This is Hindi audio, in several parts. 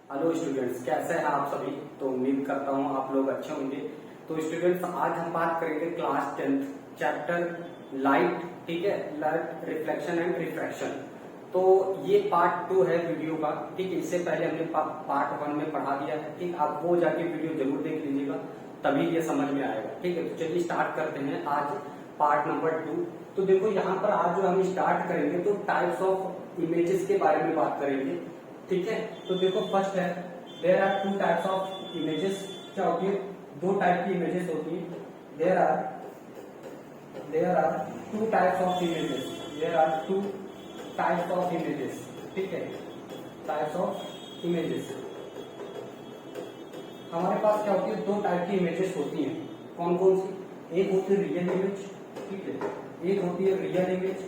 हेलो स्टूडेंट्स, कैसे हैं आप सभी। तो उम्मीद करता हूँ आप लोग अच्छे होंगे। तो स्टूडेंट्स, आज हम बात करेंगे क्लास 10 चैप्टर लाइट, ठीक है, लाइट रिफ्लेक्शन एंड रिफ्रैक्शन। तो ये पार्ट 2 है वीडियो का, ठीक है। इससे पहले हमने पार्ट 1 में पढ़ा दिया है, ठीक। आप वो जाके वीडियो जरूर देख लीजिएगा, तभी ये समझ में आएगा, ठीक है। तो चलिए स्टार्ट करते हैं आज पार्ट नंबर 2। तो देखो यहाँ पर आज जो हम स्टार्ट करेंगे तो टाइप्स ऑफ इमेजेस के बारे में बात करेंगे, ठीक है। तो देखो फर्स्ट है, there are two types of images. क्या होती है? दो टाइप की इमेजेस होती है। There are two types of images. There are two types of images, ठीक है। टाइप्स ऑफ इमेजेस, हमारे पास क्या होती है? दो टाइप की इमेजेस होती हैं। कौन कौन सी? एक होती है रियल इमेज, ठीक है। एक होती है रियल इमेज,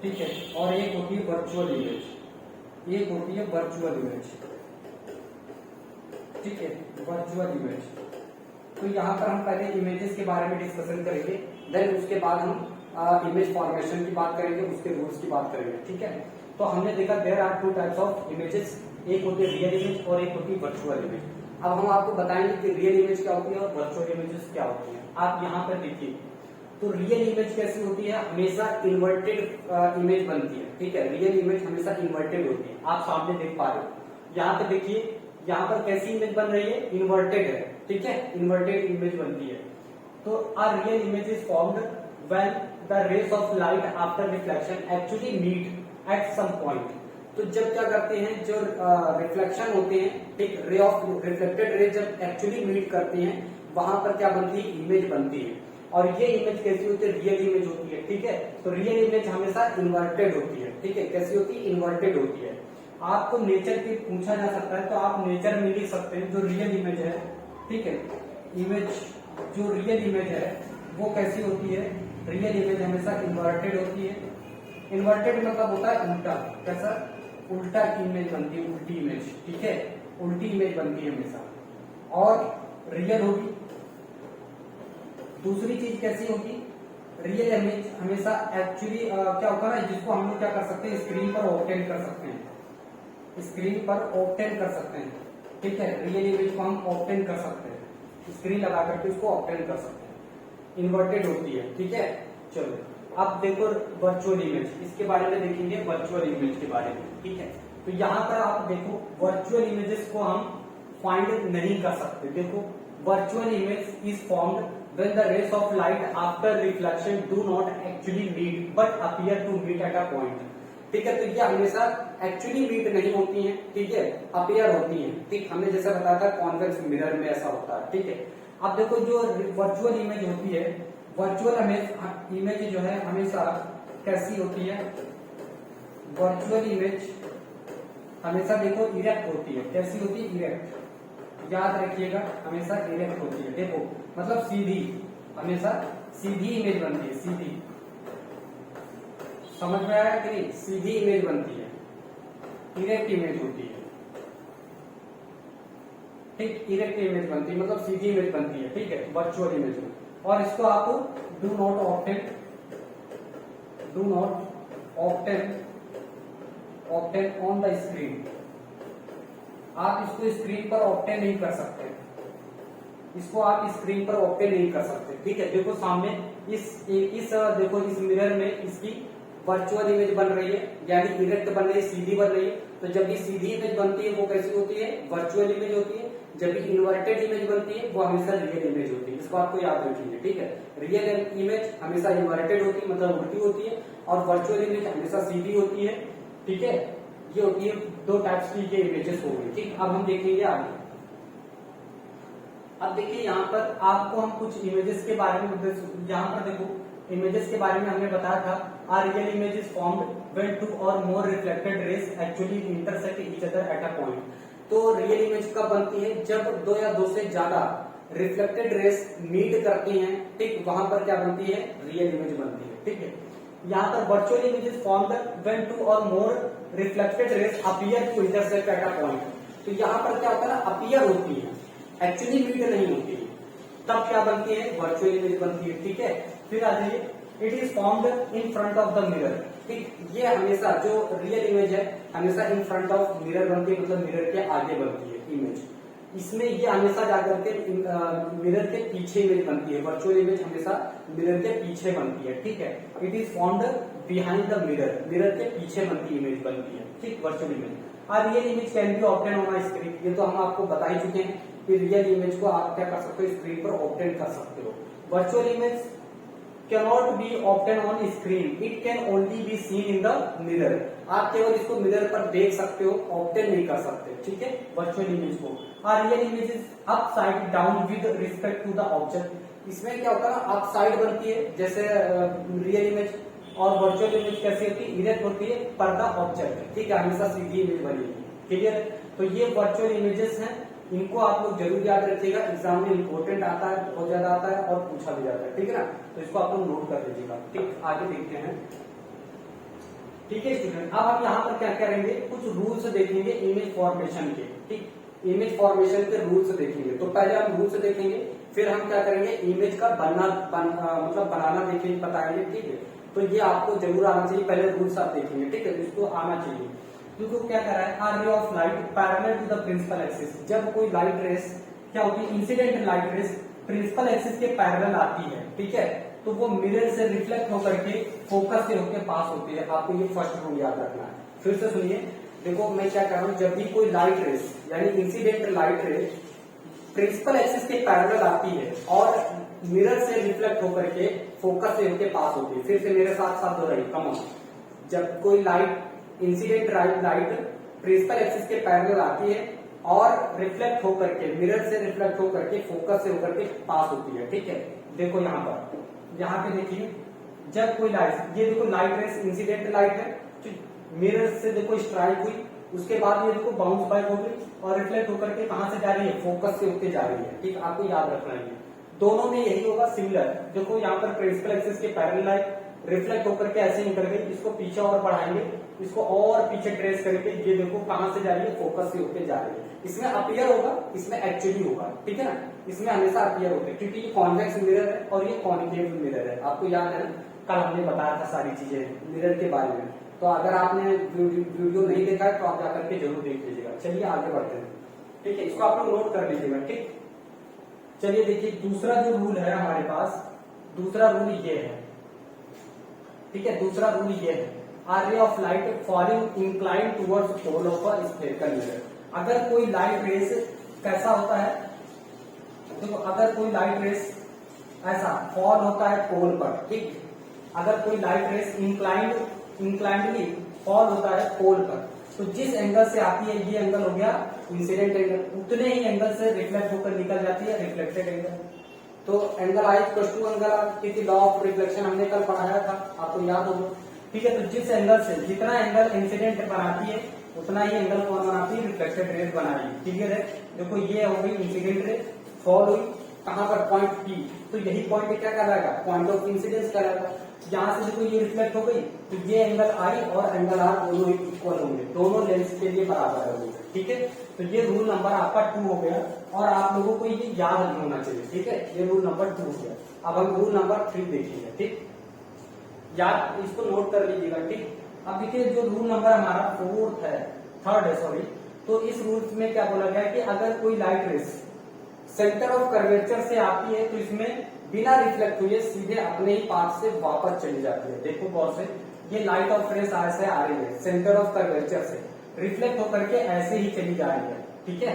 ठीक है। और एक होती है वर्चुअल इमेज, एक होती है वर्चुअल इमेज, ठीक है, वर्चुअल इमेज। तो यहाँ पर हम पहले इमेजेस के बारे में डिस्कशन करेंगे, देन उसके बाद हम इमेज फॉर्मेशन की बात करेंगे, उसके रूल्स की बात करेंगे, ठीक है। तो हमने देखा there are two types of images, एक होती है रियल इमेज और एक होती है वर्चुअल इमेज। अब हम आपको बताएंगे कि रियल इमेज क्या होती है और वर्चुअल इमेजेस क्या होती है। आप यहाँ पर देखिए, तो रियल इमेज कैसी होती है? हमेशा इन्वर्टेड इमेज बनती है, ठीक है। रियल इमेज हमेशा इन्वर्टेड होती है। आप सामने देख पा रहे हो, यहाँ पे देखिए, यहाँ पर कैसी इमेज बन रही है? इन्वर्टेड है, ठीक है, इन्वर्टेड इमेज बनती है। तो a real image is formed when the rays of light after reflection actually meet at some point. तो जब क्या करते हैं, जो रिफ्लेक्शन होते हैं, ठीक, रे ऑफ रिफ्लेक्टेड रे जब एक्चुअली मीट करते हैं, वहां पर क्या बनती है? इमेज बनती है। और ये इमेज कैसी होती है? रियल इमेज होती है, ठीक है। तो रियल इमेज हमेशा इन्वर्टेड होती है, ठीक है। कैसी होती है? इन्वर्टेड होती है। आपको नेचर की पूछा जा सकता है तो आप नेचर में लिख सकते हैं। जो रियल इमेज है, ठीक है, इमेज जो रियल इमेज है वो कैसी होती है? रियल इमेज हमेशा इन्वर्टेड होती है। इन्वर्टेड मतलब होता है उल्टा। कैसा? उल्टा इमेज बनती है, उल्टी इमेज, ठीक है, उल्टी इमेज बनती है हमेशा। और रियल होगी। दूसरी चीज कैसी होगी? रियल इमेज हमेशा एक्चुअली क्या होता है ना, जिसको हम लोग क्या कर सकते हैं? स्क्रीन पर ऑब्टेन कर सकते हैं, स्क्रीन पर ऑब्टेन कर सकते हैं, ठीक है। रियल इमेज को हम ऑब्टेन कर सकते हैं, स्क्रीन लगा करके उसको ऑब्टेन कर सकते हैं। इन्वर्टेड होती है, ठीक है। चलो अब देखो वर्चुअल इमेज, इसके बारे में देखेंगे, वर्चुअल इमेज के बारे में, ठीक है। तो यहाँ पर आप देखो, वर्चुअल इमेजेस को हम फाइंड नहीं कर सकते। देखो, virtual image is formed when the rays of light after reflection do not actually meet but appear to meet at a point, ठीक है। तो ये हमेशा एक्चुअली मीट नहीं होती हैं, ठीक है, अपियर होती हैं, ठीक। हमने जैसा बताया था कॉन्वेक्स मिरर में ऐसा होता है, ठीक है। अब देखो, जो वर्चुअल इमेज होती है, वर्चुअल इमेज जो है हमेशा कैसी होती है? वर्चुअल इमेज हमेशा देखो इरेक्ट होती है। कैसी होती है? इरेक्ट। याद रखिएगा, हमेशा इरेक्ट होती है। देखो मतलब सीधी, हमेशा सीधी इमेज बनती है, सीधी। समझ में आया कि नहीं? सीधी इमेज बनती है, इरेक्ट इमेज होती है, ठीक। इरेक्ट इमेज बनती है मतलब सीधी इमेज बनती है, ठीक है, वर्चुअल इमेज में। और इसको आप do not obtain on the screen. आप इसको स्क्रीन पर ऑब्टेन नहीं कर सकते, इसको आप स्क्रीन पर ऑब्टेन नहीं कर सकते, ठीक है। देखो सामने देखो इस मिरर में इसकी वर्चुअल इमेज बन रही है, यानी इरेक्ट बन रही है, सीधी बन रही है। तो जब भी सीधी इमेज बनती है वो कैसी होती है? वर्चुअल इमेज होती है। जब भी इन्वर्टेड इमेज बनती है वो हमेशा रियल इमेज होती है। इसको आपको याद रखिए, ठीक है। रियल इमेज हमेशा इन्वर्टेड होती है, मतलब उल्टी होती है, और वर्चुअल इमेज हमेशा सीधी होती है, ठीक है। ये होती है दो टाइप्स की ये इमेजेस हो गई, ठीक। अब हम देखेंगे आगे। अब देखिए यहाँ पर आपको हम कुछ इमेजेस के बारे में, यहाँ पर देखो इमेजेस के बारे में हमने बताया था, a real image is formed when two or more reflected rays actually intersect each other at a point. तो रियल इमेज कब बनती है? जब दो या दो से ज्यादा रिफ्लेक्टेड रेज मीट करती हैं, ठीक, वहां पर क्या बनती है? रियल इमेज बनती है, ठीक है। यहाँ पर virtual image is formed when two or more reflected rays appear to intersect at a point. तो यहाँ पर क्या होता है ना, अपीयर होती है, एक्चुअली मीट नहीं होती है, तब क्या बनती है? वर्चुअल इमेज बनती है, ठीक है। फिर आ जाइए, it is formed in front of the mirror. ठीक, ये हमेशा जो रियल इमेज है हमेशा इन फ्रंट ऑफ मिरर बनती है, मतलब मिरर के आगे बनती है इमेज। इसमें ये हमेशा जाकर के मिरर के पीछे इमेज बनती है, वर्चुअल इमेज हमेशा मिरर के पीछे बनती है। ठीक है, it is found behind the mirror, mirror के पीछे बनती इमेज बनती है। ठीक, वर्चुअल इमेज। और real image can be obtain on screen, ये तो हम आपको बता ही चुके हैं कि रियल इमेज को आप क्या कर सकते हो, स्क्रीन पर ऑब्टेन कर सकते हो। Virtual image cannot be obtained on screen, it can only be seen in the mirror। आप केवल इसको मिरर पर देख सकते हो, ऑब्टेन नहीं कर सकते। ठीक है, वर्चुअल इमेज को। और real image is upside down with respect to the object. इसमें क्या होता है ना, अप साइड बनती है जैसे रियल इमेज, और वर्चुअल इमेज कैसी होती है, इरेक्ट होती है पर द ऑब्जेक्ट। ठीक है, हमेशा सीधी इमेज बनेगी। क्लियर? तो ये वर्चुअल इमेजेस हैं, इनको आप लोग जरूर याद रखिएगा, एग्जाम में इंपॉर्टेंट आता है, बहुत ज्यादा आता है और पूछा भी जाता है। ठीक है ना, तो इसको आप लोग नोट कर लीजिएगा। ठीक, आगे देखते हैं। ठीक है स्टूडेंट, अब हम यहाँ पर क्या करेंगे, कुछ रूल्स देखेंगे इमेज फॉर्मेशन के। ठीक, इमेज फॉर्मेशन के रूल्स देखेंगे। तो पहले हम रूल्स देखेंगे, फिर हम क्या करेंगे, इमेज का मतलब बनाना देखेंगे, बताएंगे। ठीक है, तो ये आपको जरूर आना चाहिए, पहले रूल्स आप देखेंगे। ठीक है, इसको आना चाहिए। देखो क्या कर रहा है, a ray of light parallel to the principal axis. जब कोई लाइट रेस क्या होती है, incident light rays principal axis के पैरेलल आती है। ठीक है, तो वो मिरर से रिफ्लेक्ट होकर के फोकस से होकर पास होती है। आपको ये फर्स्ट रूल याद रखना है। फिर से सुनिए, देखो मैं क्या कर रहा हूँ, जब भी कोई लाइट रेस यानी incident light rays principal axis के पैरेलल आती है और मिरर से रिफ्लेक्ट होकर के फोकस से होकर पास होती है। फिर से मेरे साथ साथ हो रही, कम ऑन। जब कोई light incident light principal axis के पैरेलल आती है और रिफ्लेक्ट होकर के मिरर से रिफ्लेक्ट होकर के फोकस से होकर के पास होती है। ठीक है, देखो यहाँ पे देखिए, जब कोई लाइट, ये देखो लाइट रेस इंसिडेंट लाइट है, मिरर से देखो स्ट्राइक हुई, उसके बाद ये देखो बाउंस बैक हो गई और रिफ्लेक्ट होकर के कहां से जा रही है, फोकस से होकर जा रही है। ठीक, आपको याद रखना है, दोनों में यही होगा सिमिलर। देखो यहाँ पर प्रिंसिपल एक्सिस के पैरेलल लाइट रिफ्लेक्ट होकर के ऐसे निकल गई, इसको पीछे और बढ़ाएंगे, इसको और पीछे ट्रेस करके ये देखो कहां से जा रही है, फोकस से होकर जा रही है। इसमें अपीयर होगा, इसमें एक्चुअली होगा। ठीक है ना, इसमें हमेशा अपीयर होते हैं क्योंकि ये कॉन्वेक्स मिरर है और ये कॉन्केव मिरर है। आपको याद है ना, कल हमने बताया था सारी चीजें मिरर के बारे में। तो अगर आपने वीडियो नहीं देखा है तो आप जाकर के जरूर देख लीजिएगा। चलिए आगे बढ़ते हैं। ठीक है, इसको आप लोग नोट कर लीजिएगा। ठीक, चलिए देखिए, दूसरा जो रूल है हमारे पास, दूसरा रूल ये है। ठीक है, दूसरा रूल ये है, a ray of light falling incline towards pole of a spherical mirror. अगर कोई लाइट रेस कैसा होता है, देखो अगर कोई लाइट रेस ऐसा फॉल होता है पोल पर। ठीक, अगर कोई लाइट रेस इंक्लाइंडली फॉल होता है पोल पर, तो जिस एंगल से आती है, ये एंगल हो गया इंसिडेंट एंगल, उतने ही एंगल से रिफ्लेक्ट होकर निकल जाती है रिफ्लेक्टेड एंगल। तो angle I equal to angle R, क्योंकि लॉ ऑफ रिफ्लेक्शन हमने कल पढ़ाया था, आपको याद होगा। ठीक है, तो जिस एंगल से, जितना एंगल इंसिडेंट बनाती है उतना ही एंगल कौन बनाती है, रिफ्लेक्टेड रेज बनाएगी। क्लियर है? देखो ये हो गई इंसिडेंट रे, फॉल हुई कहां पर, पॉइंट पी, तो यही पॉइंट क्या कहलाएगा, पॉइंट ऑफ इंसिडेंस कहलाएगा। यहाँ से देखो ये रिफ्लेक्ट हो गई, तो ये एंगल आई और एंगल आर दोनों इक्वल होंगे, दोनों लेंस के लिए बराबर होंगे। ठीक है, तो ये रूल नंबर आपका 2 हो गया और आप लोगों को ये याद नहीं होना चाहिए। ठीक है, ये रूल नंबर 2 हो गया। अब हम रूल नंबर 3 देखेंगे। ठीक, याद, इसको नोट कर लीजिएगा। ठीक, अब देखिए जो रूल नंबर हमारा थर्ड है सॉरी, तो इस रूल में क्या बोला गया है कि अगर कोई light race centre of curvature से आती है तो इसमें बिना रिफ्लेक्ट हुए सीधे अपने ही पाथ से वापस चली जाती है। देखो गौर से, ये लाइट ऑफ रेस ऐसे आ रही है सेंटर ऑफ कर्वेचर से, रिफ्लेक्ट होकर के ऐसे ही चली जा रही है। ठीक है,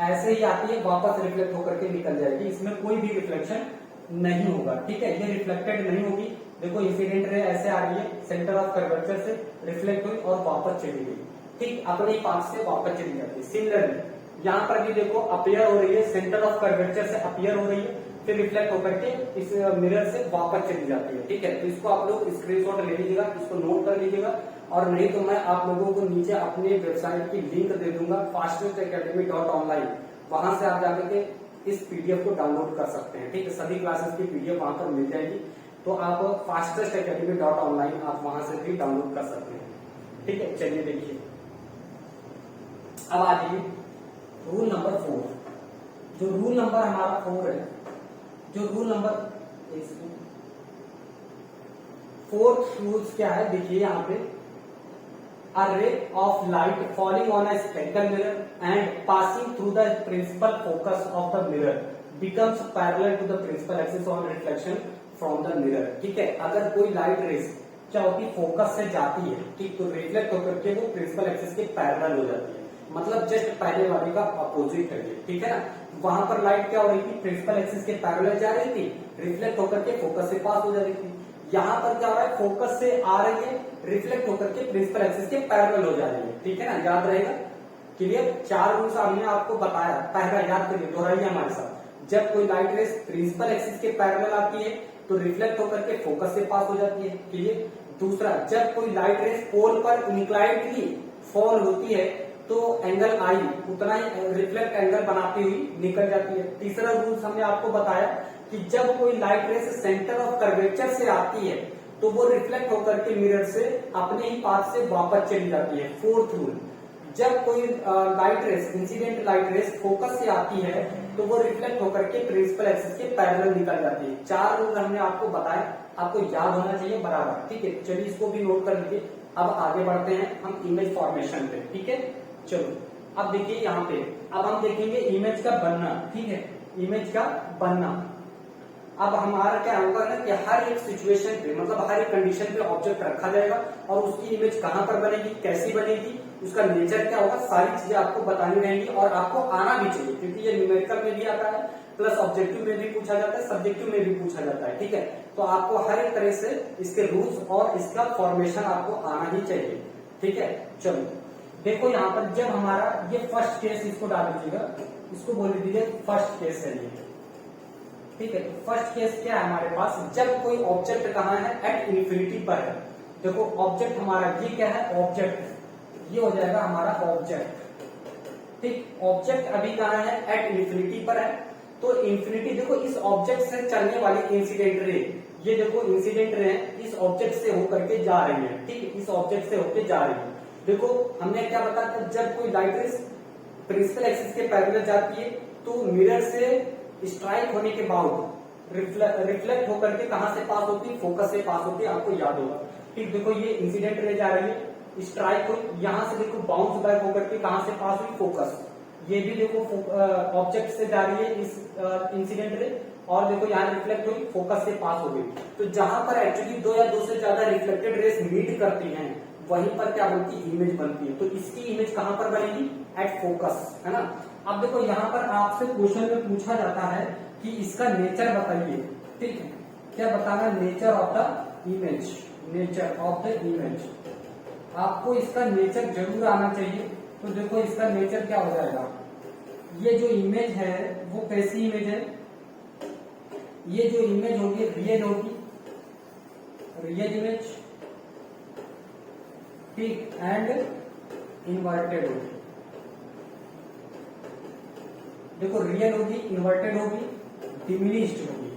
ऐसे ही आती है, वापस रिफ्लेक्ट होकर के निकल जाएगी, इसमें कोई भी रिफ्लेक्शन नहीं होगा। ठीक है, ये रिफ्लेक्टेड नहीं होगी। देखो इंसिडेंट रे ऐसे आ रही है, सेंटर ऑफ कर्वेचर से रिफ्लेक्ट हुई और वापस चली गई। ठीक, अपने पाथ से वापस चली जाती है। सिमिलरली यहाँ पर भी देखो अपीयर हो रही है, सेंटर ऑफ कर्वेचर से अपीयर हो रही है, फिर रिफ्लेक्ट होकर के इस मिरर से वापस चली जाती है। ठीक है, तो इसको आप लोग स्क्रीनशॉट ले लीजिएगा, इसको नोट कर लीजिएगा, और नहीं तो मैं आप लोगों को नीचे अपने वेबसाइट की लिंक दे दूंगा fastestacademy.online, वहां से आप जाकर के इस पीडीएफ को डाउनलोड कर सकते हैं। ठीक है, सभी क्लासेस की पीडीएफ वहां पर मिल जाएगी, तो आप fastestacademy.online आप वहां से भी डाउनलोड कर सकते हैं। ठीक है, चलिए देखिए, अब आ जाइए रूल नंबर 4। जो रूल नंबर हमारा 4 है, जो रूल नंबर फोर्थ रूल्स क्या है देखिए यहाँ पे, a ray of light falling on a spherical mirror and passing through the principal focus of the mirror becomes parallel to the principal axis of reflection from the mirror। ठीक है, अगर कोई लाइट रेस क्या होती है फोकस से जाती है, ठीक, तो रिफ्लेक्ट होकर के वो प्रिंसिपल एक्सिस के पैरेलल हो जाती है, मतलब जस्ट पहले वाले का अपोजिट है, ठीक है ना। वहां पर लाइट क्या हो रही थी, प्रिंसिपल एक्सिस के पैरेलल जा रही थी, रिफ्लेक्ट होकर के फोकस से पास हो जा रही थी। यहाँ पर क्या हो रहा है, फोकस से आ रही है, रिफ्लेक्ट होकर के प्रिंसिपल एक्सिस के पैरेलल हो जा रही है, ठीक है ना, याद रहेगा, क्लियर। 4 रूल्स हमने आपको बताया, पहला याद करिए, दोहराइए हमारे साथ। जब कोई लाइट रेस प्रिंसिपल एक्सिस के पैरेलल आती है तो रिफ्लेक्ट होकर के फोकस से पास हो जाती है, क्लियर। दूसरा, जब कोई लाइट रेस पोल पर इंक्लाइंडली फॉल होती है तो एंगल आई उतना ही रिफ्लेक्ट एंगल बनाती हुई निकल जाती है। तीसरा रूल्स हमने आपको बताया कि जब कोई light race centre of curvature से आती है तो वो रिफ्लेक्ट होकर के मिरर से अपने ही पाथ से वापस चली जाती है। फोर्थ रूल, जब कोई light race, incident light race focus से आती है तो वो रिफ्लेक्ट होकर के प्रिंसिपल एक्सिस के पैरेलल निकल जाती है। 4 रूल हमने आपको बताए, आपको याद होना चाहिए बराबर, ठीक है। चलिए इसको भी नोट कर लीजिए। अब आगे बढ़ते हैं हम इमेज फॉर्मेशन पे, ठीक है। चलो अब देखिए यहाँ पे, अब हम देखेंगे इमेज का बनना, ठीक है, इमेज का बनना। अब हमारा क्या होगा ना कि हर एक सिचुएशन पे, मतलब हर एक कंडीशन पे ऑब्जेक्ट रखा जाएगा और उसकी इमेज कहाँ पर बनेगी, कैसी बनेगी, उसका नेचर क्या होगा, सारी चीजें आपको बतानी रहेंगी और आपको आना भी चाहिए, क्योंकि ये न्यूमेरिकल में भी आता है, प्लस ऑब्जेक्टिव में भी पूछा जाता है, सब्जेक्टिव में भी पूछा जाता है, ठीक है। तो आपको हर एक तरह से इसके रूल्स और इसका फॉर्मेशन आपको आना ही चाहिए, ठीक है। चलो देखो यहाँ पर, जब हमारा ये फर्स्ट केस, इसको डाल दीजिएगा, इसको बोल दीजिए फर्स्ट केस है ये, ठीक है। तो फर्स्ट केस क्या है हमारे पास, जब कोई ऑब्जेक्ट कहाँ है, एट इन्फिनिटी पर है। देखो ऑब्जेक्ट हमारा ये क्या है, ऑब्जेक्ट, ये हो जाएगा हमारा ऑब्जेक्ट, ठीक। ऑब्जेक्ट अभी कहाँ है, एट इन्फिनिटी पर है। तो इन्फिनिटी, देखो इस ऑब्जेक्ट से चलने वाली इंसिडेंट रे, ये देखो इंसिडेंट रे इस ऑब्जेक्ट से होकर के जा रही है, ठीक, इस ऑब्जेक्ट से होकर जा रही है। देखो हमने क्या बताया था, जब कोई लाइट रेस प्रिंसिपल एक्सिस के पैरेलल जाती है तो मिरर से स्ट्राइक होने के बाद रिफ्लेक्ट होकर के कहां से पास होती है, फोकस से पास होती है, आपको याद होगा, ठीक। देखो ये इंसिडेंट रे जा रही है, स्ट्राइक हुई, यहां से देखो बाउंस बैक होकर के कहां से पास हुई, फोकस, ये भी देखो ऑब्जेक्ट से जा रही है इस इंसिडेंट रे, और देखो यहाँ रिफ्लेक्ट हुई, फोकस से पास हो गई। तो जहां पर एक्चुअली 2 या 2 से ज्यादा रिफ्लेक्टेड रेस मीट करती हैं, वहीं पर क्या बनती है, इमेज बनती है। तो इसकी इमेज कहां पर बनेगी, एट फोकस, है ना। अब देखो यहाँ पर आपसे क्वेश्चन में पूछा जाता है कि इसका नेचर बताइए, ठीक है, क्या बताना, nature of the image, nature of the image, आपको इसका नेचर जरूर आना चाहिए। तो देखो इसका नेचर क्या हो जाएगा, ये जो इमेज है वो कैसी इमेज है, ये जो इमेज होगी रियल होगी, रियल इमेज, ठीक, एंड इन्वर्टेड होगी। देखो रियल होगी, इन्वर्टेड होगी, डिमिनिश्ड होगी,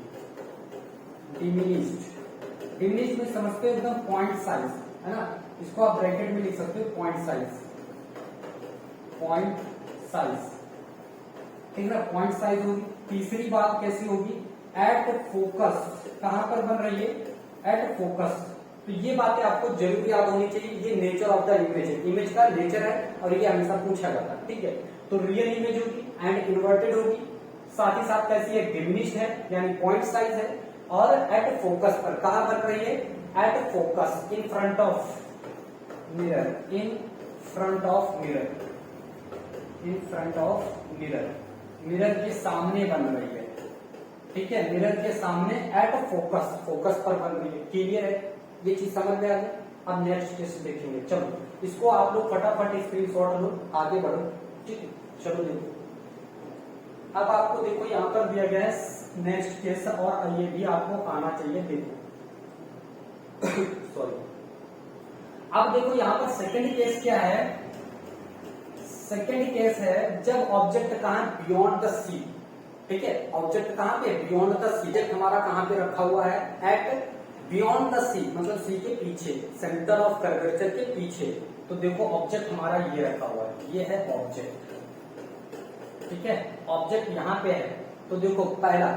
डिमिनिश्ड, डिमिनिश्ड में समझते हो एकदम पॉइंट साइज, है ना, इसको आप ब्रैकेट में लिख सकते हो, पॉइंट साइज, पॉइंट साइज, ठीक है, पॉइंट साइज होगी। तीसरी बात कैसी होगी, एट फोकस, कहां पर बन रही है, एट फोकस। तो ये बातें आपको जरूर याद होनी चाहिए, ये नेचर ऑफ द इमेज है, इमेज का नेचर है और ये हमेशा पूछा जाता है, ठीक है। तो रियल इमेज होगी एंड इन्वर्टेड होगी, साथ ही साथ कैसी है, डिमिनिश्ड है, यानी पॉइंट साइज है, और एट फोकस पर कहां बन रही है, at focus, in front of mirror, in front of mirror, in front of mirror, mirror के सामने बन रही है, ठीक है, मिरर के सामने एट फोकस, फोकस पर बन रही है, क्लियर है, ये चीज समझ में आ गई। अब नेक्स्ट टेस्ट देखेंगे, चलो इसको आप लोग फटाफट स्क्रीनशॉट लो, आगे बढ़ो, ठीक है। चलो देखो, अब आपको देखो यहाँ पर दिया गया है नेक्स्ट केस, और ये भी आपको आना चाहिए, देखो सॉरी। अब देखो यहाँ पर सेकंड केस क्या है, सेकंड केस है जब ऑब्जेक्ट कहाँ, बियॉन्ड द सी, ठीक है, ऑब्जेक्ट कहाँ पे, बियॉन्ड द सी, ऑब्जेक्ट हमारा कहाँ पे रखा हुआ है, एट बियॉन्ड द सी, मतलब सी के पीछे, सेंटर ऑफ कर्वेचर के पीछे। तो देखो ऑब्जेक्ट हमारा ये रखा हुआ है, ये है ऑब्जेक्ट, ठीक है, ऑब्जेक्ट यहाँ पे है। तो देखो पहला,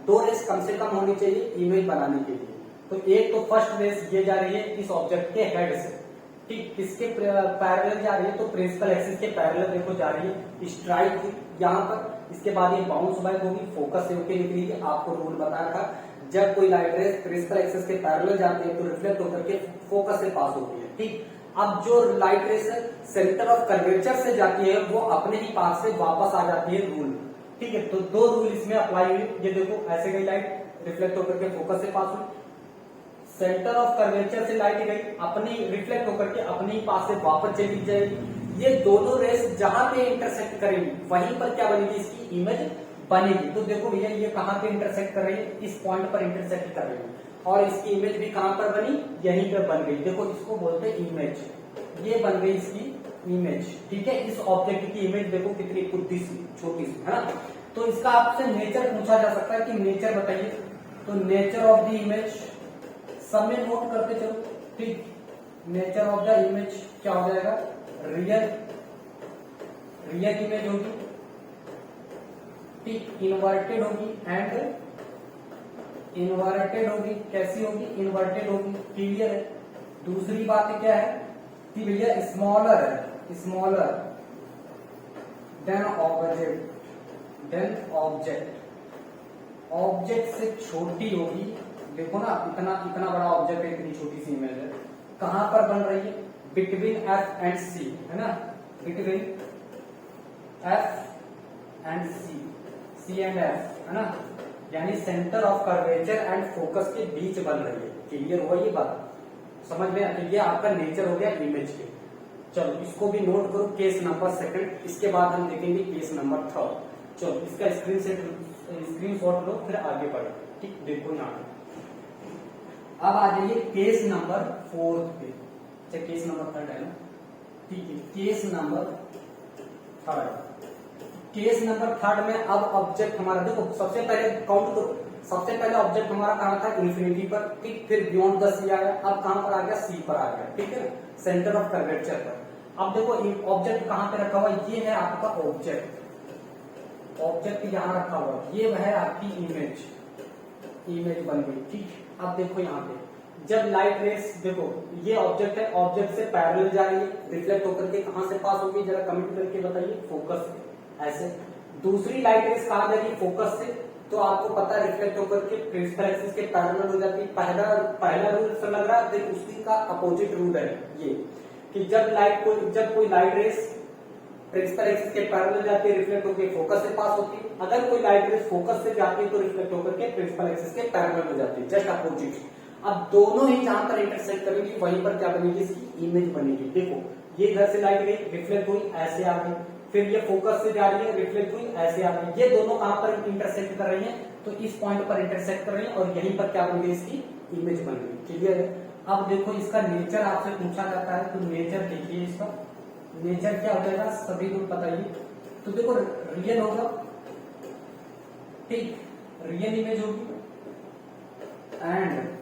2 रेस कम से कम होनी चाहिए इमेज बनाने के लिए, तो एक तो फर्स्ट रेस ये जा रही है इस ऑब्जेक्ट के हेड से, ठीक, किसके पैरेलल जा रही है, तो प्रिंसिपल एक्सिस के पैरेलल देखो जा रही है, स्ट्राइक यहाँ पर, इसके बाद ये बाउंस बैक होगी, फोकस से होकर निकलेगी। आपको रूल बताया था जब कोई लाइट रेस प्रिंसिपल एक्सिस के पैरेलल जाती है तो रिफ्लेक्ट होकर के फोकस से पास होती है, ठीक। अब जो light rays centre of curvature से जाती है वो अपने ही पास से वापस आ जाती है, रूल, ठीक है। तो दो रूल इसमें अप्लाई हुई, ये देखो ऐसे गई लाइट रिफ्लेक्ट होकर के फोकस से पास हुई, सेंटर ऑफ कर्वेचर से लाइट गई अपनी रिफ्लेक्ट होकर के अपने ही पास से वापस चली जाएगी। ये दोनों रेस जहां पे इंटरसेक्ट करेंगी वहीं पर क्या बनेगी, इसकी इमेज बनेगी। तो देखो भैया ये कहां पे इंटरसेक्ट कर रही है, इस पॉइंट पर इंटरसेक्ट कर रही है और इसकी इमेज भी कहां पर बनी, यहीं पे बन गई। देखो इसको बोलते हैं इमेज, ये बन गई इसकी इमेज, ठीक है। इस ऑब्जेक्ट की इमेज देखो कितनी कुत्ती सी छोटी सी है ना। तो इसका आपसे नेचर पूछा जा सकता है कि नेचर बताइए, तो नेचर ऑफ द इमेज सब में नोट करते चलो, ठीक। नेचर ऑफ द इमेज क्या हो जाएगा, रियल इमेज होगी, ठीक, इन्वर्टेड होगी एंड इन्वर्टेड होगी, कैसी होगी, इन्वर्टेड होगी, क्लियर है। दूसरी बात क्या है कि भैया स्मॉलर है, स्मॉलर देन ऑब्जेक्ट से छोटी होगी। देखो ना इतना बड़ा ऑब्जेक्ट है, इतनी छोटी सी इमेज है, कहां पर बन रही है, बिटवीन एफ एंड सी, है ना, between F and C and F, है ना, यानी centre of curvature and focus के बीच बन रही है। क्लियर हुआ ये बात, समझ में? तो ये आपका नेचर हो गया इमेज के। चलो इसको भी नोट करो, केस नंबर सेकंड, इसके बाद हम देखेंगे केस नंबर थर्ड। चलो इसका स्क्रीनशॉट लो, फिर आगे बढ़ो, ठीक। देखो यहाँ अब आ जाइए केस नंबर फोर्थ पे, अच्छा केस नंबर थर्ड है ना, ठीक है। केस नंबर थर्ड में अब ऑब्जेक्ट हमारा देखो, सबसे पहले काउंट करो, सबसे पहले ऑब्जेक्ट हमारा कहां था, इन्फिनिटी पर, ठीक, फिर बियॉन्ड द सी आया, अब कहां पर आ गया, सी पर आ गया, ठीक है, सेंटर ऑफ कर्वेचर पर। अब देखो ऑब्जेक्ट कहां पे रखा हुआ, ये है आपका ऑब्जेक्ट यहां रखा हुआ, ये है आपकी इमेज बन गई, ठीक। अब देखो यहाँ पे जब लाइट रेस, देखो ये ऑब्जेक्ट है, ऑब्जेक्ट से पैरेलल जा रही है, रिफ्लेक्ट होकर के कहां से पास होगी, जरा कमेंट करके बताइए, फोकस से, ऐसे। दूसरी लाइट रेस कहां जाएगी, फोकस से, तो आपको पता है रिफ्लेक्ट होकर के प्रिंसिपल एक्सिस के पैरेलल हो जाती है। पहला रूल से लग रहा है, देखो उसी का अपोजिट रूल है ये, कि जब कोई लाइट रेस प्रिंसिपल एक्सिस के पैरेलल जाती है, रिफ्लेक्ट होकर फोकस से पास होती है। अगर कोई लाइट रेस फोकस से जाती है तो रिफ्लेक्ट होकर के प्रिंसिपल एक्सिस के पैरेलल हो जाती है, जस्ट अपोजिट। अब दोनों ही जहां पर इंटरसेक्ट करेंगी वहीं पर क्या बनेगी, इसकी इमेज बनेगी। देखो ये इधर से लाइट गई, रिफ्लेक्ट हुई, ऐसे आ गई, फिर ये फोकस से जा रही है, रिफ्लेक्ट हुई, ऐसे आ गई। ये दोनों कहां पर इंटरसेक्ट कर रही है, तो इस पॉइंट पर इंटरसेक्ट कर रही है और यहीं पर क्या बन गई, इसकी इमेज बन गई। क्लियर है? अब देखो इसका नेचर आपसे पूछा जाता है, तो नेचर देखिए, इसका नेचर क्या हो जाएगा, सभी को बताइए। तो देखो रियल होगा, ठीक, रियल इमेज होगी एंड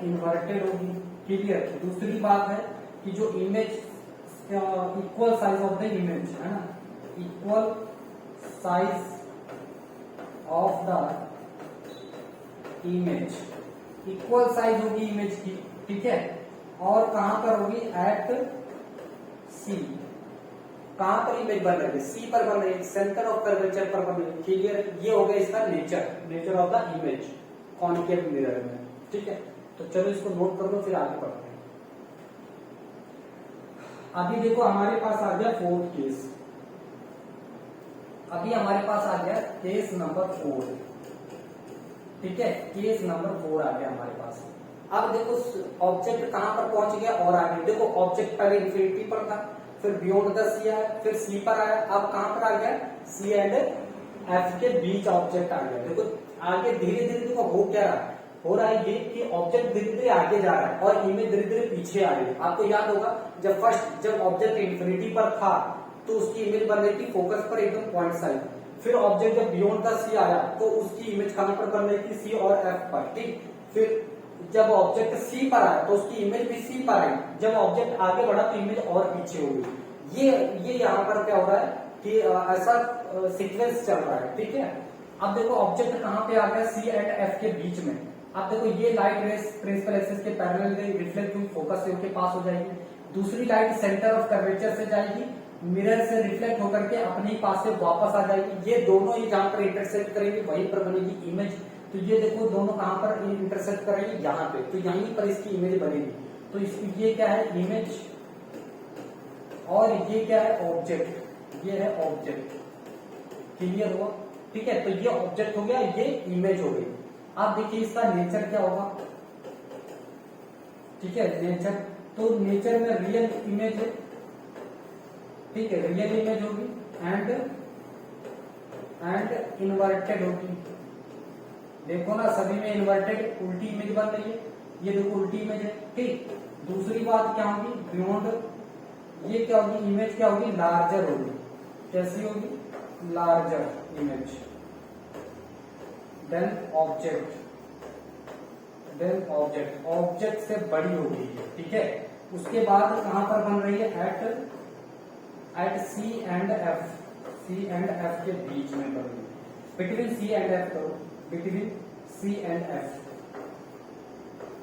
इन्वर्टेड होगी। क्लियर? दूसरी बात है कि जो image equal size of the image है ना, equal size of the image, equal size होगी इमेज की, ठीक है। और कहां पर होगी, एट सी, कहां पर इमेज बन रही है, सी पर बन रही है, सेंटर ऑफ कर्वेचर पर बन रही है। क्लियर? ये हो गया इसका nature of the image concave mirror में, ठीक है। तो चलो इसको नोट कर लो, फिर आगे बढ़ते हैं। अभी देखो हमारे पास आ गया फोर्थ केस, अभी हमारे पास आ गया केस नंबर 4, ठीक है, केस नंबर 4 आ गया हमारे पास। अब देखो ऑब्जेक्ट कहां पर पहुंच गया और आगे देखो, ऑब्जेक्ट पहले इन्फिनिटी पर था, फिर बियॉन्ड द सी आया, फिर सी पर आया, अब कहां पर आ गया, सी एंड एफ के बीच ऑब्जेक्ट आ गया। देखो आगे धीरे धीरे देखो हो रहा है ये कि ऑब्जेक्ट धीरे धीरे आगे जा रहा है और इमेज धीरे धीरे पीछे आ रही है। आपको याद होगा जब ऑब्जेक्ट इन्फिनिटी पर था तो उसकी इमेज बन रही थी फोकस पर एकदम पॉइंट साइड, फिर ऑब्जेक्ट जब बियॉन्ड द सी आया तो उसकी इमेज कहां पर बन रही थी, सी और एफ पर, ठीक। फिर जब ऑब्जेक्ट सी पर आया तो उसकी इमेज भी सी पर आई, जब ऑब्जेक्ट आगे बढ़ा तो इमेज और पीछे हो गई। ये यहाँ पर क्या हो रहा है कि ऐसा सीक्वेंस चल रहा है, ठीक है। अब देखो ऑब्जेक्ट कहाँ पे आ गया, सी एंड एफ के बीच में। अब देखो ये लाइट रेस प्रिंसिपल एक्सिस के पैरेलल रिफ्लेक्ट हुई फोकस से के पास हो जाएगी, दूसरी लाइट सेंटर ऑफ कर्वेचर से जाएगी, मिरर से रिफ्लेक्ट होकर के अपने ही पास से वापस आ जाएगी। ये दोनों ही जहां पर इंटरसेक्ट करेंगे वहीं पर बनेगी इमेज। तो ये देखो दोनों कहां पर इंटरसेक्ट करेंगे, यहाँ पे, तो यहीं पर इसकी इमेज बनेगी। तो ये क्या है, इमेज, और ये क्या है, ऑब्जेक्ट। ये है ऑब्जेक्ट, क्लियर हुआ? ठीक है, तो ये ऑब्जेक्ट हो गया, ये इमेज हो गई। आप देखिए इसका नेचर क्या होगा, ठीक है, नेचर। तो नेचर में रियल इमेज है, ठीक है, रियल इमेज होगी एंड इन्वर्टेड होगी। देखो ना सभी में इन्वर्टेड उल्टी इमेज बन रही है, ये देखो उल्टी इमेज है, ठीक। दूसरी बात क्या होगी, बियॉन्ड, ये क्या होगी, इमेज क्या होगी, लार्जर होगी। कैसी होगी, larger image than object, object से बड़ी होगी, ठीक है। उसके बाद कहां पर बन रही है, एट सी एंड एफ के बीच में बन रही है। बिटवीन सी एंड एफ करो, बिटवीन सी एंड एफ,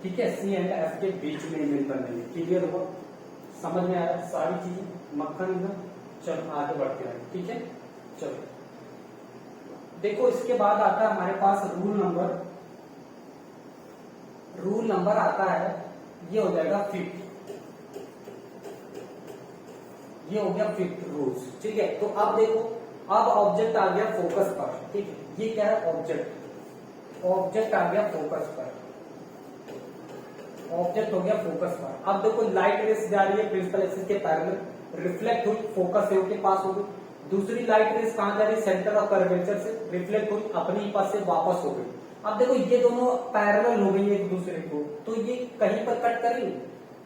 ठीक है, सी एंड एफ के बीच में इमेज बन रही है। क्लियर हुआ, समझ में आया सारी चीजें, मक्खन एकदम। चलो आगे बढ़ते हैं, ठीक है। चलो देखो इसके बाद आता है हमारे पास रूल नंबर आता है, ये हो जाएगा फिफ्थ, ये हो गया फिफ्थ रूल्स, ठीक है। तो अब देखो, अब ऑब्जेक्ट आ गया फोकस पर, ठीक है। ये क्या है, ऑब्जेक्ट आ गया फोकस पर, ऑब्जेक्ट हो गया फोकस पर। अब देखो लाइट रेस जा रही है प्रिंसिपल एक्सिस के पैरेलल, रिफ्लेक्ट हुई फोकस से के पास होगी, दूसरी लाइट रेस कहां जा रही है, सेंटर ऑफ कर्वेचर से रिफ्लेक्ट हुई अपने ही पास से वापस हो गई। अब देखो ये दोनों पैरेलल हो गई एक दूसरे को, तो ये कहीं पर कट करेंगे,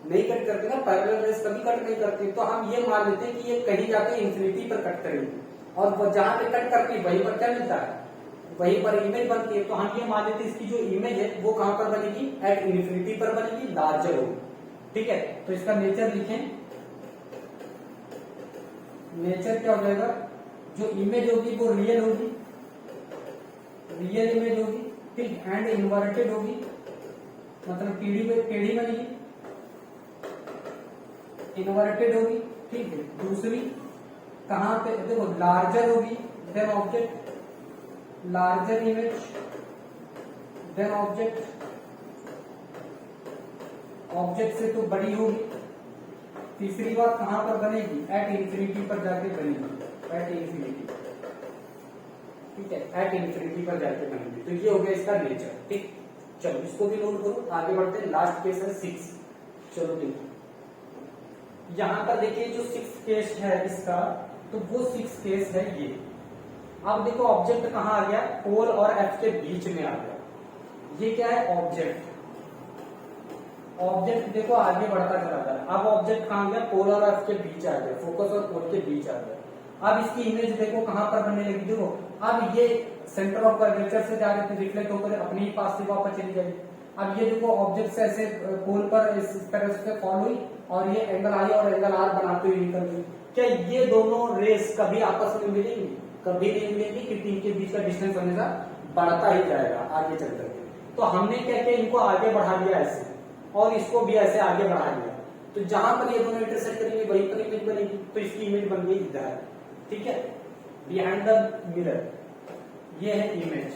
नहीं कट करते ना, पैरेलल रेस कभी कट नहीं करती। तो हम ये मान लेते हैं कि ये कहीं जाके इंफिनिटी पर कट करेंगे, और वो जहां पे कट करती है वहीं पर क्या मिलता है, वहीं पर इमेज बनती है। तो हम ये मान लेते हैं इसकी जो इमेज है वो कहां पर बनेगी, एट इन्फिनिटी पर बनेगी, लार्जर होगी, ठीक है। तो इसका नेचर लिखें, नेचर क्या हो जाएगा, जो इमेज होगी वो रियल होगी, रियल इमेज होगी, ठीक, एंड इन्वर्टेड होगी, मतलब टेढ़ी बनेगी, इन्वर्टेड होगी, ठीक है। दूसरी कहां पे, देखो लार्जर होगी than object, larger image than object, object से तो बड़ी होगी। तीसरी बात कहां पर बनेगी, एट इन्फिनिटी पर जाके बनेगी, एट इन्फिनिटी, ठीक है, एट इन्फिनिटी पर जाके बनेगी। तो ये हो गया इसका नेचर, ठीक। चलो इसको भी नोट करो, आगे बढ़ते हैं। लास्ट केस है 6। चलो देखिए यहां पर देखिए जो 6 केस है इसका, तो वो 6 केस है ये। अब देखो ऑब्जेक्ट कहां आ गया, पोल और एफ के बीच में आ गया। ये क्या है, ऑब्जेक्ट, ऑब्जेक्ट देखो आगे बढ़ता चला जा रहा है। अब ऑब्जेक्ट कहां गया, पोल और एफ के बीच आ गया, फोकस और पोल के बीच आ गया। अब इसकी इमेज देखो कहां पर बनने लगी, देखो अब ये सेंटर ऑफ कर्वेचर से जा रही थी, रिफ्लेक्ट होकर अपने ही पास से वापस चली जाएगी। अब ये देखो ऑब्जेक्ट से ऐसे पोल पर इस तरह से फॉल हुई, और ये एंगल आई और एंगल आर बनाते हुए निकल गई। क्या ये दोनों रेस कभी आपस में मिलेंगी, कभी नहीं मिलेंगी, क्योंकि इनके बीच का डिस्टेंस हमेशा बढ़ता ही जाएगा आगे चल करके। तो हमने क्या किया, इनको आगे बढ़ा दिया ऐसे, और इसको भी ऐसे आगे बढ़ा दिया। तो जहां पर ये दोनों इंटरसेक्ट करेंगे वहीं पर इमेज बनेगी। तो इसकी इमेज बन गई इधर, ठीक है, बिहाइंड द मिरर, ये है इमेज,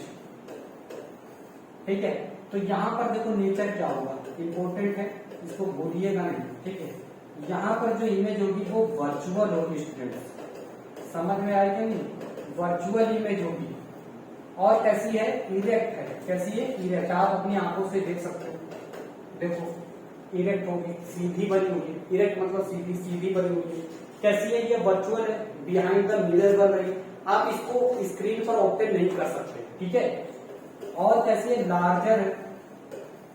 ठीक है। तो यहां पर देखो नेचर क्या होगा, इंपॉर्टेंट है, इसको भूलिएगा नहीं, ठीक है। यहां पर जो इमेज होगी वो वर्चुअल होगी स्टूडेंट्स, समझ में आएगा नहीं, वर्चुअल इमेज होगी। और कैसी है, इरेक्ट है। कैसी है, इरेक्ट, आप अपनी आंखों से देख सकते हो, देखो इरेक्ट होगी, सीधी बनी हुई, इरेक्ट मतलब सीधी, सीधी बनी हुई है। कैसी है, ये वर्चुअल है, बिहाइंड द मिरर बन रही है। आप इसको स्क्रीन पर ऑब्टेन नहीं कर सकते, ठीक है। और कैसी है, लार्जर है।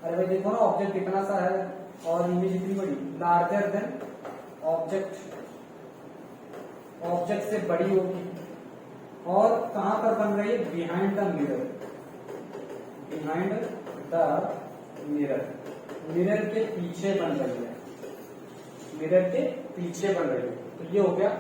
अरे भाई देखो ना ऑब्जेक्ट कितना सा है और इमेज इतनी बड़ी, लार्जर देन ऑब्जेक्ट, ऑब्जेक्ट से बड़ी होगी। और कहां पर बन रही है, behind the mirror, behind the mirror, mirror के पीछे बन रही है, मिरर के पीछे बन रही है। तो ये हो गया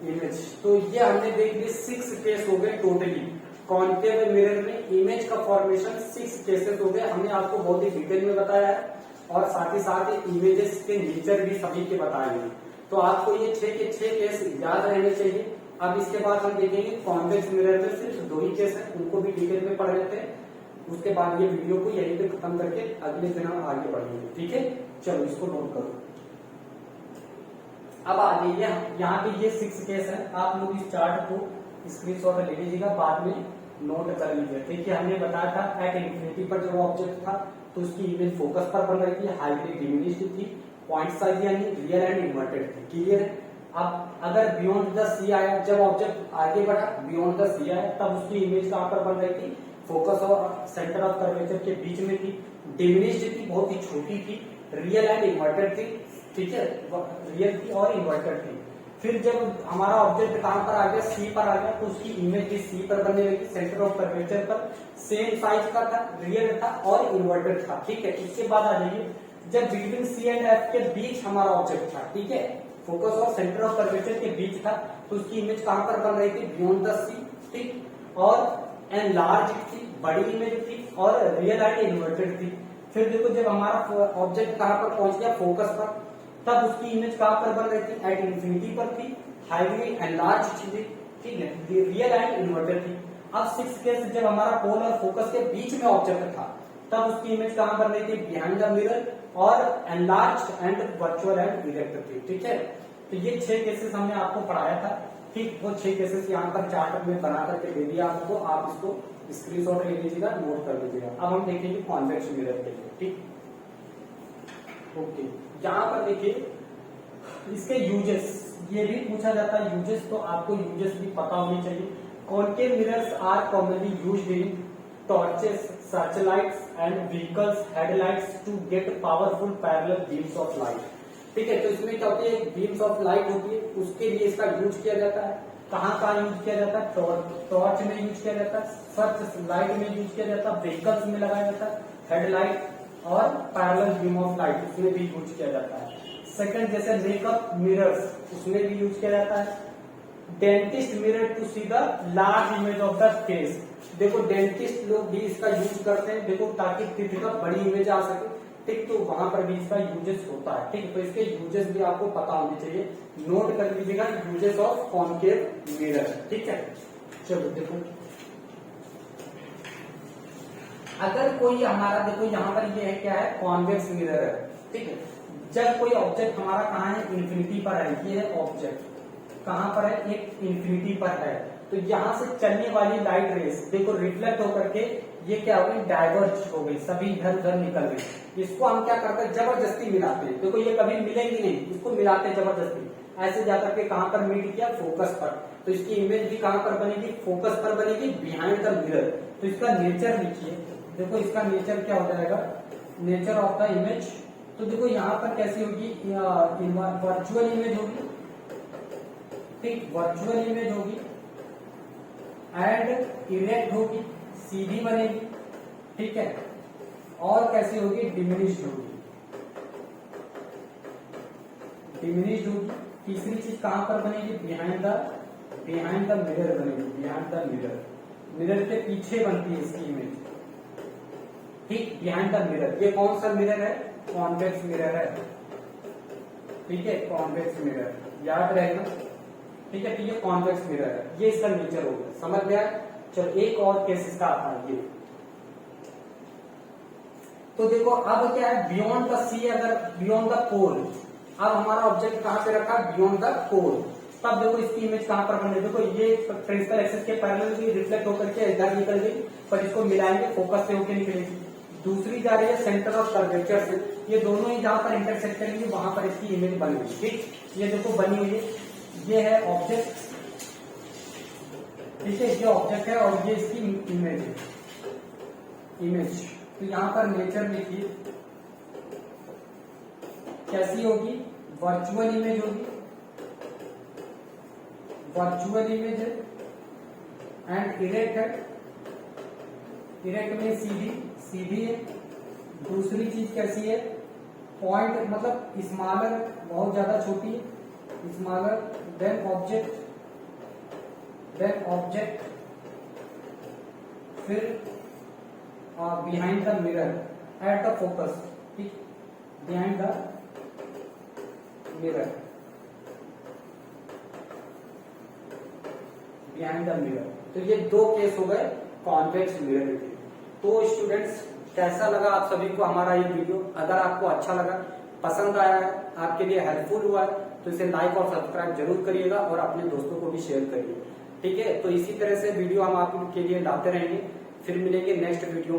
इमेज। तो ये हमने देख ली 6 केस हो गए टोटली, कॉन्केव मिरर में इमेज का फॉर्मेशन 6 केसेस हो गए, हमने आपको बहुत ही डिटेल में बताया है और साथ ही साथ इमेजेस के नेचर भी सभी के बताए हैं। तो आपको ये 6 के 6 केस याद रहने चाहिए। अब इसके बाद हम देखेंगे कॉन्वेक्स मिरर में सिर्फ 2 ही केस है, उनको भी डिटेल में पढ़ लेते हैं। उसके बाद ये वीडियो को यहीं पे खत्म करके अगले दिन हम आगे बढ़ेंगे, ठीक है। चलो इसको नोट करो। अब आगे यहाँ पे ये 6 केस है, आप लोग इस चार्ट को स्क्रीनशॉट ले लीजिएगा, बाद में नोट कर लीजिए। ठीक है, हमने बताया था एट इन्फिनिटी पर जब ऑब्जेक्ट था तो उसकी इमेज फोकस पर बन रही थी, हाईली डिमिनिश्ड थी, पॉइंट साइज यानी रियल एंड इन्वर्टेड थी। क्लियर है। अब अगर बियॉन्ड द सी आया, जब ऑब्जेक्ट आगे बढ़ा बियॉन्ड द सी आया, तब उसकी इमेज कहां पर बन रही थी, फोकस और सेंटर ऑफ कर्वेचर के बीच में थी, डिमिनिश्ड थी, बहुत ही छोटी थी, रियल एंड इन्वर्टेड थी। ठीक है, रियल थी और इन्वर्टेड थी। फिर जब हमारा ऑब्जेक्ट कहां पर आ गया, सी पर आ गया, तो उसकी इमेज भी सी पर बनने लगी, सेंटर ऑफ कर्वेचर पर, सेम साइज का था, रियल था और इन्वर्टेड था। ठीक है, इसके बाद आ जाइए, जब बिटवीन सी एंड एफ के बीच हमारा ऑब्जेक्ट था, ठीक है, फोकस और सेंटर ऑफ कर्वेचर के बीच था, तो उसकी इमेज कहां पर बन रही थी, बियॉन्ड द सी। ठीक, और एनलार्ज थी, बड़ी इमेज थी और रियल एंड इन्वर्टेड थी। फिर देखो जब हमारा ऑब्जेक्ट कहां पर पहुंच गया, फोकस पर, तब उसकी इमेज कहां पर बन रही थी, एट इन्फिनिटी पर थी, हाईली एनलार्ज थी। ठीक है, रियल एंड इन्वर्टेड थी। अब 6 केस जब हमारा पोल और फोकस के बीच में ऑब्जेक्ट था, तब उसकी इमेज कहां बन रही थी, बिहाइंड द मिरर और enlarge and virtual and erect थी। ठीक है, तो ये 6 केसेस हमने आपको पढ़ाया था। ठीक, वो 6 केसेस यहाँ पर चार्ट में बना करके दे दिया आपको, आप इसको स्क्रीनशॉट ले लीजिएगा, नोट कर लीजिएगा। अब हम देखेंगे कॉन्वेक्स मिरर के लिए। ठीक, ओके, यहाँ पर देखिए इसके यूजेस, ये भी पूछा जाता है यूजेस, तो आपको यूजेस भी पता होनी चाहिए। Concave mirrors are commonly used in torches, searchlights and vehicles headlights to get powerful parallel beams of light. ठीक है, तो इसमें क्या होती है, बीम्स ऑफ लाइट होती है, उसके लिए इसका यूज किया जाता है। कहाँ यूज किया जाता है, टॉर्च में यूज किया जाता है, सर्च लाइट में यूज किया जाता है, व्हीकल्स में लगाया जाता है, हेडलाइट और पैरेलल बीम ऑफ लाइट उसमें भी यूज किया जाता है। सेकंड, जैसे मेकअप मिरर्स, उसमें भी यूज किया जाता है। Dentist mirror to see the large image of the face, देखो डेंटिस्ट लोग भी इसका यूज करते हैं, देखो ताकि टीथ का बड़ी इमेज आ सके। ठीक, तो वहां पर भी इसका यूजेस होता है। ठीक, तो इसके यूजेस भी आपको पता होने चाहिए, नोट कर लीजिएगा यूजेस ऑफ कॉन्केव मिरर। ठीक है, चलो देखो, अगर कोई हमारा, देखो यहाँ पर ये है क्या है, कॉन्वेक्स मिरर है। ठीक है, जब कोई ऑब्जेक्ट हमारा कहाँ है, इन्फिनिटी पर है, ये है ऑब्जेक्ट कहाँ पर है, एक इन्फिनिटी पर है, तो यहाँ से चलने वाली लाइट रेस देखो रिफ्लेक्ट होकर के ये क्या हो गई, डाइवर्ज हो गई, सभी इधर उधर निकल गई। इसको हम क्या करते हैं, जबरदस्ती मिलाते हैं। देखो ये कभी मिलेंगी नहीं, इसको मिलाते हैं जबरदस्ती, ऐसे जाकर के कहां पर मीट किया, फोकस पर, तो इसकी इमेज भी कहां पर बनेगी, फोकस पर बनेगी, बिहाइंड द मिरर। तो इसका नेचर लिखिए, देखो इसका नेचर क्या हो जाएगा, नेचर ऑफ द इमेज। तो देखो यहाँ पर कैसी होगी, वर्चुअल इमेज होगी। ठीक, वर्चुअल इमेज होगी एंड इरेक्ट होगी, सीधी बनेगी। ठीक है, और कैसी होगी, डिमिनिश्ड होगी, डिमिनिश्ड होगी। तीसरी चीज कहां पर बनेगी, बिहाइंड द मिरर बनेगी, बिहाइंड द मिरर, मिरर के पीछे बनती है इसकी इमेज। ठीक, बिहाइंड द मिरर, ये कौन सा मिरर है, कॉन्वेक्स मिरर है। ठीक है, कॉन्वेक्स मिरर याद रहेगा। ठीक है, तो ये कॉन्वेक्स मिरर है, ये इसका नेचर होगा, समझ में आया। चलो एक और केस इसका आता है ये, तो देखो अब क्या है, बियॉन्ड द सी, अगर बियॉन्ड द पोल, अब हमारा ऑब्जेक्ट कहां पे रखा, बियॉन्ड द पोल, तब देखो इसकी इमेज कहां पर बने, देखो ये प्रिंसिपल एक्सिस के पैरेलल भी रिफ्लेक्ट होकर के इधर निकल गई, पर इसको मिलाएंगे फोकस से होकर निकलेगी। दूसरी जा रही है सेंटर ऑफ कर्वेचर से, ये दोनों ही जहां पर इंटरसेक्ट करेंगे वहां पर इसकी इमेज बनेगी। ठीक, ये देखो बनी हुई है, ये है ऑब्जेक्ट। ठीक है, ये ऑब्जेक्ट है और ये इसकी इमेज है, इमेज। तो यहाँ पर नेचर लिखिए, कैसी होगी, वर्चुअल इमेज होगी, वर्चुअल इमेज है एंड इरेक्ट है, इरेक्ट में सीधी, सीधी है। दूसरी चीज कैसी है, पॉइंट मतलब स्मॉलर, बहुत ज्यादा छोटी है, स्मॉलर देन ऑब्जेक्ट फिर behind the mirror at the focus, ठीक, behind the mirror, behind the mirror. तो ये दो केस हो गए कॉन्वेक्स मिरर के। तो स्टूडेंट्स कैसा लगा आप सभी को हमारा ये वीडियो? अगर आपको अच्छा लगा, पसंद आया है, आपके लिए हेल्पफुल हुआ है, तो इसे लाइक और सब्सक्राइब जरूर करिएगा और अपने दोस्तों को भी शेयर करिए, ठीक है। तो इसी तरह से वीडियो हम आपके लिए लाते रहेंगे। फिर मिलेंगे नेक्स्ट वीडियो में।